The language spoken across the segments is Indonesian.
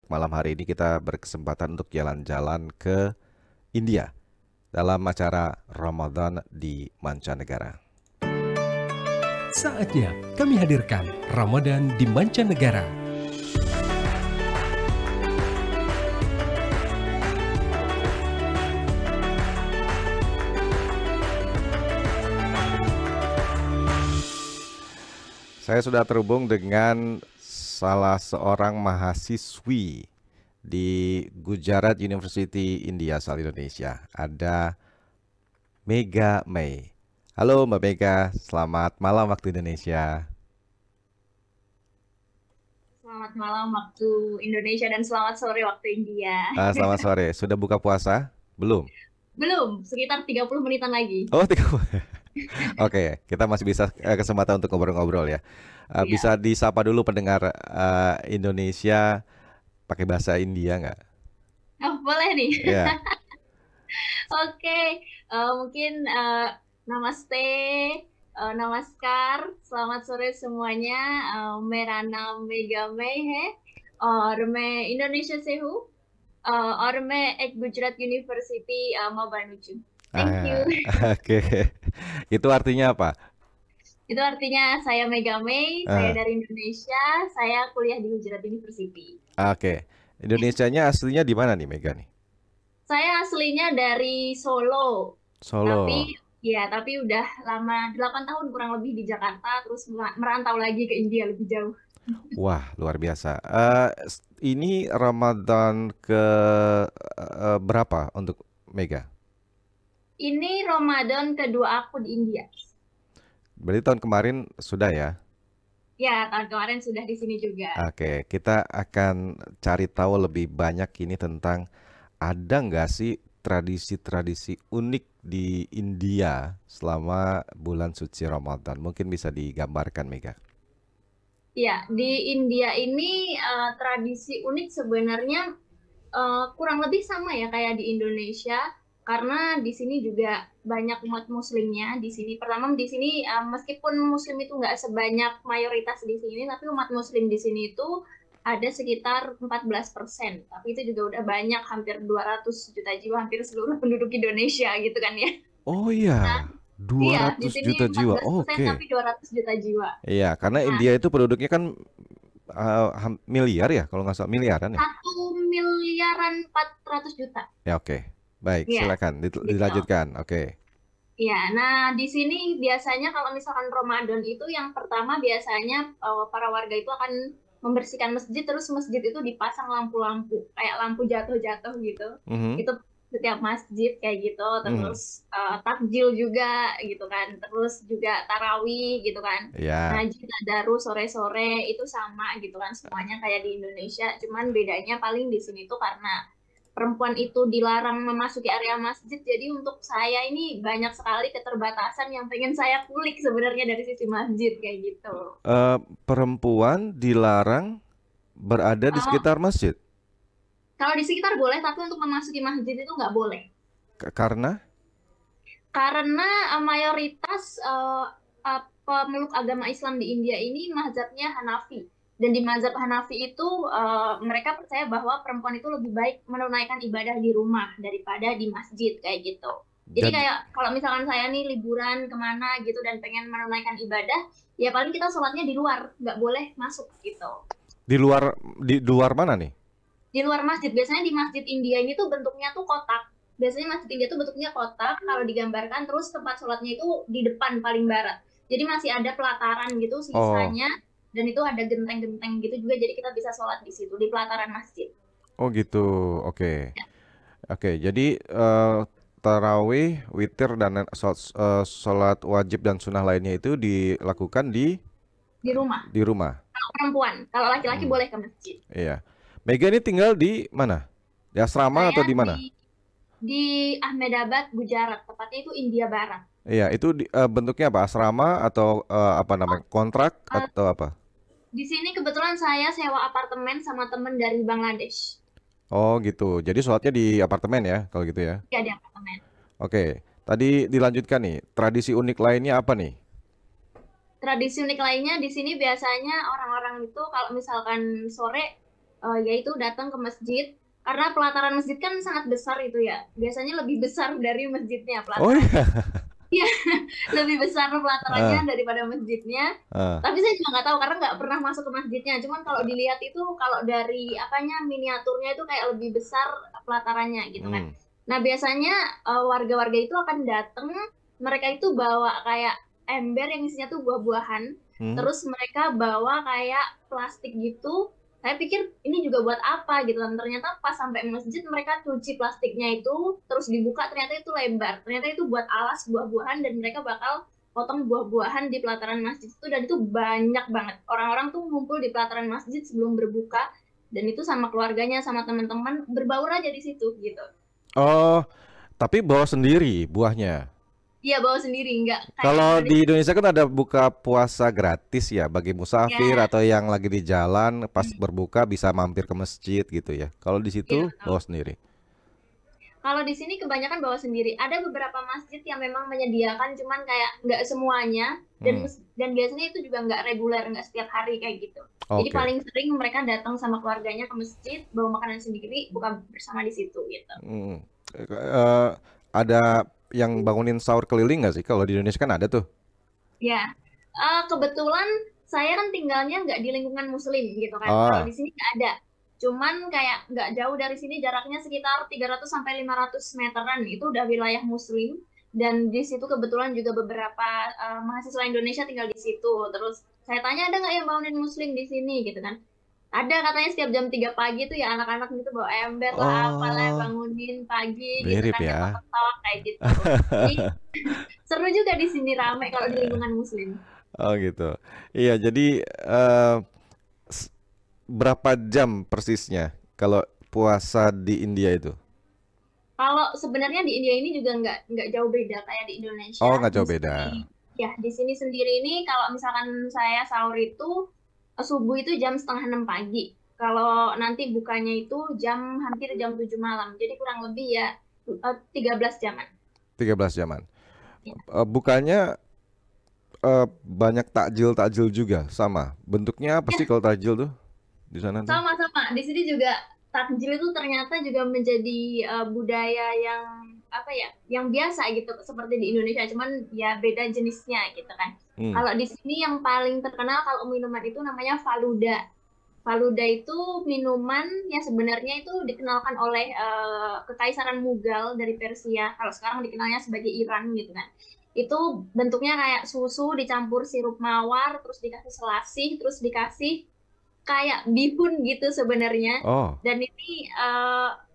malam hari ini kita berkesempatan untuk jalan-jalan ke India dalam acara Ramadan di Mancanegara. Saatnya kami hadirkan Ramadan di Mancanegara. Saya sudah terhubung dengan salah seorang mahasiswi di Gujarat University India asal Indonesia. Ada Mega May. Halo Mbak Mega, selamat malam waktu Indonesia. Selamat malam waktu Indonesia dan selamat sore waktu India. Selamat sore, sudah buka puasa? Belum? Belum, sekitar 30 menitan lagi. Oh, 30. Oke, kita masih bisa kesempatan untuk ngobrol-ngobrol ya. Bisa disapa dulu pendengar Indonesia pakai bahasa India nggak? Oh, boleh nih. Iya. Oke, mungkin namaste, namaskar, selamat sore semuanya. मेरा नाम मेगा मई है और मैं इंडोनेशिया से हूँ और मैं एक Gujarat university mau Banuju. Thank you. Oke. Itu artinya apa? Itu artinya saya Mega May, saya dari Indonesia, saya kuliah di Gujarat University. Oke. Indonesianya aslinya di mana nih Mega nih? Saya aslinya dari Solo. Solo. Tapi udah lama, 8 tahun kurang lebih di Jakarta, terus merantau lagi ke India lebih jauh. Wah, luar biasa. Ini Ramadan ke berapa untuk Mega? Ini Ramadan kedua aku di India. Berarti tahun kemarin sudah ya? Ya, tahun kemarin sudah di sini juga. Oke, kita akan cari tahu lebih banyak ini tentang ada nggak sih tradisi-tradisi unik di India selama bulan suci Ramadan? Mungkin bisa digambarkan, Mega. Ya, di India ini tradisi unik sebenarnya kurang lebih sama ya kayak di Indonesia. Karena di sini juga banyak umat muslimnya di sini. Pertama di sini meskipun muslim itu nggak sebanyak mayoritas di sini, tapi umat muslim di sini itu ada sekitar 14%. Tapi itu juga udah banyak, hampir 200 juta jiwa, hampir seluruh penduduk Indonesia gitu kan ya. Oh iya, 200 juta jiwa. Oke. Tapi 200 juta jiwa. Iya, karena India itu penduduknya kan miliar ya, kalau nggak salah miliaran ya. 1.400.000.000. Ya oke. Baik, silakan dilanjutkan. Oke. Ya, nah di sini biasanya kalau misalkan Ramadan itu yang pertama biasanya para warga itu akan membersihkan masjid, terus masjid itu dipasang lampu-lampu kayak lampu jatuh-jatuh gitu. Itu setiap masjid kayak gitu, terus takjil juga gitu kan, terus juga tarawih gitu kan. Ngaji tadarus sore-sore itu sama gitu kan, semuanya kayak di Indonesia, cuman bedanya paling di sini tuh karena perempuan itu dilarang memasuki area masjid, jadi untuk saya ini banyak sekali keterbatasan yang pengen saya kulik sebenarnya dari sisi masjid kayak gitu. Perempuan dilarang berada di sekitar masjid? Kalau di sekitar boleh, tapi untuk memasuki masjid itu nggak boleh. Karena? Karena mayoritas pemeluk agama Islam di India ini mazhabnya Hanafi. Dan di mazhab Hanafi itu mereka percaya bahwa perempuan itu lebih baik menunaikan ibadah di rumah daripada di masjid kayak gitu. Jadi kayak kalau misalkan saya nih liburan kemana gitu dan pengen menunaikan ibadah, ya paling kita sholatnya di luar, nggak boleh masuk gitu. Di luar mana nih? Di luar masjid. Biasanya di masjid India ini tuh bentuknya tuh kotak. Biasanya masjid India tuh bentuknya kotak kalau digambarkan, terus tempat sholatnya itu di depan paling barat. Jadi masih ada pelataran gitu sisanya. Dan itu ada genteng-genteng gitu juga, jadi kita bisa sholat di situ, di pelataran masjid. Oh gitu, oke. Oke, jadi tarawih, witir, dan sholat wajib dan sunnah lainnya itu dilakukan di rumah. Di rumah. Kalau perempuan, kalau laki-laki boleh ke masjid. Iya. Mega ini tinggal di mana? Di asrama atau di mana? Di Ahmedabad, Gujarat, tepatnya itu India Barat. Iya, itu bentuknya apa? Asrama atau apa namanya? Kontrak atau apa? Di sini kebetulan saya sewa apartemen sama temen dari Bangladesh. Oh gitu. Jadi sholatnya di apartemen ya, kalau gitu ya? Iya, di apartemen. Oke. Tadi dilanjutkan nih. Tradisi unik lainnya apa nih? Tradisi unik lainnya di sini biasanya orang-orang itu kalau misalkan sore yaitu datang ke masjid. Karena pelataran masjid kan sangat besar itu ya. Biasanya lebih besar dari masjidnya Oh pelatarannya. iya. Iya, lebih besar Ah, pelatarannya daripada masjidnya. ah. Tapi saya juga nggak tahu karena nggak pernah masuk ke masjidnya. Cuman kalau dilihat itu kalau dari apanya miniaturnya itu kayak lebih besar pelatarannya gitu kan. Hmm. Nah biasanya warga-warga itu akan datang, mereka itu bawa kayak ember yang isinya tuh buah-buahan. Hmm. Terus mereka bawa kayak plastik gitu. Saya pikir ini juga buat apa gitu kan. Ternyata pas sampai masjid mereka cuci plastiknya itu, terus dibuka ternyata itu lebar. Ternyata itu buat alas buah-buahan dan mereka bakal potong buah-buahan di pelataran masjid itu dan itu banyak banget. Orang-orang tuh ngumpul di pelataran masjid sebelum berbuka dan itu sama keluarganya, sama teman-teman berbaur aja di situ gitu. Oh, tapi bawa sendiri buahnya. Iya bawa sendiri, nggak kayak Kalau di Indonesia. Indonesia kan ada buka puasa gratis ya bagi musafir Ya, atau yang lagi di jalan pas berbuka bisa mampir ke masjid gitu ya. Kalau di iya situ betul. bawa sendiri. Kalau di sini kebanyakan bawa sendiri. Ada beberapa masjid yang memang menyediakan, cuman kayak nggak semuanya. Dan Hmm. dan biasanya itu juga nggak reguler, nggak setiap hari kayak gitu. Jadi Oke. paling sering mereka datang sama keluarganya ke masjid, bawa makanan sendiri, buka bersama di situ gitu. Hmm. Ada yang bangunin sahur keliling nggak sih? Kalau di Indonesia kan ada tuh. Ya, kebetulan saya kan tinggalnya nggak di lingkungan Muslim gitu kan. Kalau Ah, di sini nggak ada. Cuman kayak nggak jauh dari sini jaraknya sekitar 300 sampai 500 meteran itu udah wilayah Muslim. Dan di situ kebetulan juga beberapa mahasiswa Indonesia tinggal di situ. Terus saya tanya ada nggak yang bangunin Muslim di sini gitu kan. Ada katanya setiap jam 3 pagi tuh ya anak-anak gitu bawa ember lah apalah oh, bangunin pagi gitu mirip kan ya. nyetok-nyetok kayak gitu. Jadi seru juga di sini rame kalau di lingkungan Muslim. Oh gitu. Iya, jadi eh, s- berapa jam persisnya kalau puasa di India itu? Kalau sebenarnya di India ini juga nggak jauh beda kayak di Indonesia. Oh, nggak Di jauh beda. sini ya di sini sendiri ini kalau misalkan saya sahur itu subuh itu jam setengah 6 pagi. Kalau nanti bukanya itu jam hampir jam 7 malam. Jadi kurang lebih ya 13 jaman. 13 jaman. Ya. Bukannya banyak takjil-takjil juga sama. Bentuknya apa sih Ya, kalau takjil tuh di sana tuh? sama-sama. Di sini juga takjil itu ternyata juga menjadi budaya yang apa ya, yang biasa gitu seperti di Indonesia, cuman ya beda jenisnya gitu kan. Hmm. Kalau di sini yang paling terkenal kalau minuman itu namanya faluda. Faluda itu minuman yang sebenarnya itu dikenalkan oleh Kekaisaran Mughal dari Persia. Kalau sekarang dikenalnya sebagai Iran gitu kan. Itu bentuknya kayak susu dicampur sirup mawar, terus dikasih selasih, terus dikasih kayak bihun gitu sebenarnya. Oh, Dan ini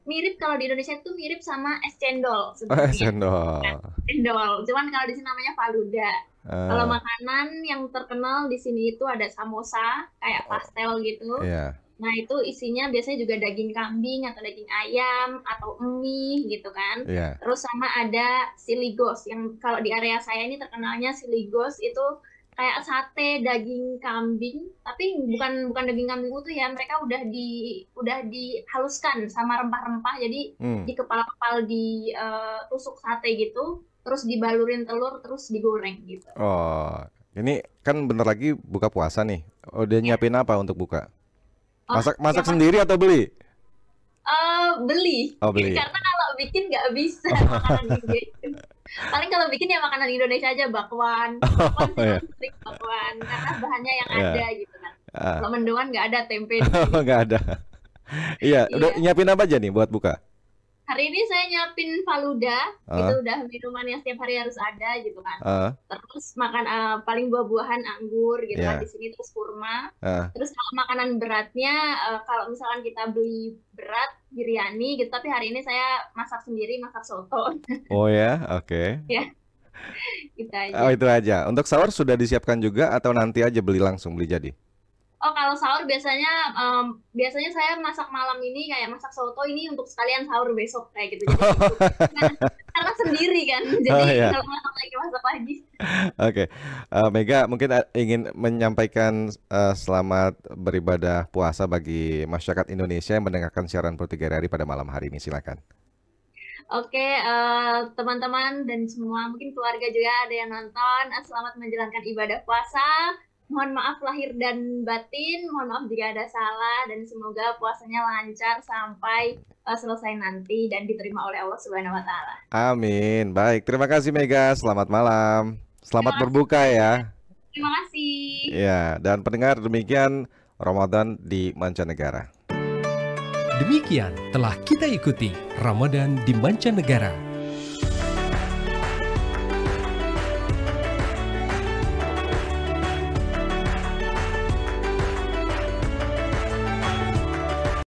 mirip kalau di Indonesia itu mirip sama es cendol sebenarnya. Kan? sendok. Cendol. Cuman kalau di sini namanya faluda. Kalau Ah, makanan yang terkenal di sini itu ada samosa, kayak pastel gitu. iya, Nah, itu isinya biasanya juga daging kambing atau daging ayam atau mie gitu kan. iya. Terus sama ada siligos yang kalau di area saya ini terkenalnya siligos itu kayak sate daging kambing, tapi bukan bukan daging kambing utuh ya. Mereka udah dihaluskan sama rempah-rempah. Jadi Hmm. di kepala-kepala tusuk sate gitu, terus dibalurin telur terus digoreng gitu. Oh, ini kan bentar lagi buka puasa nih. Udah Ya. nyiapin apa untuk buka? Oh, Masak masak yang sendiri atau beli? beli Oh, beli. karena kalau bikin nggak bisa makanan India itu. Paling kalau bikin ya makanan Indonesia aja bakwan. Bakwan Oh sih ya. paling sering bakwan karena bahannya yang ada Ya. gitu kan. Ah, Kalau mendoan nggak ada tempe di sini. nggak ada. Iya, udah Iya. nyiapin apa aja nih buat buka? Hari ini saya nyiapin faluda, itu Ah, udah minuman yang setiap hari harus ada gitu kan. ah, Terus makan paling buah-buahan anggur gitu kan di ya. sini terus kurma. Ah. Terus kalau makanan beratnya kalau misalkan kita beli berat biryani gitu, tapi hari ini saya masak sendiri, masak soto. Oh ya, oke. Ya, kita Oh aja. itu aja. Untuk sahur sudah disiapkan juga atau nanti aja beli langsung beli jadi? Oh, kalau sahur biasanya saya masak malam ini kayak masak soto ini untuk sekalian sahur besok kayak gitu. Jadi untuk karena sendiri kan. Oh Jadi ya, kalau masak lagi. oke. Mega mungkin ingin menyampaikan selamat beribadah puasa bagi masyarakat Indonesia yang mendengarkan siaran Pro 3 hari pada malam hari ini. Silakan. Oke, teman-teman dan semua mungkin keluarga juga ada yang nonton. Selamat menjalankan ibadah puasa. Mohon maaf lahir dan batin, mohon maaf jika ada salah, dan semoga puasanya lancar sampai selesai nanti dan diterima oleh Allah Subhanahu wa Ta'ala. Amin. Baik, terima kasih Mega. Selamat malam. Selamat Terima kasih. berbuka ya. Terima kasih. Ya, dan pendengar, demikian Ramadan di Mancanegara. Demikian telah kita ikuti Ramadan di Mancanegara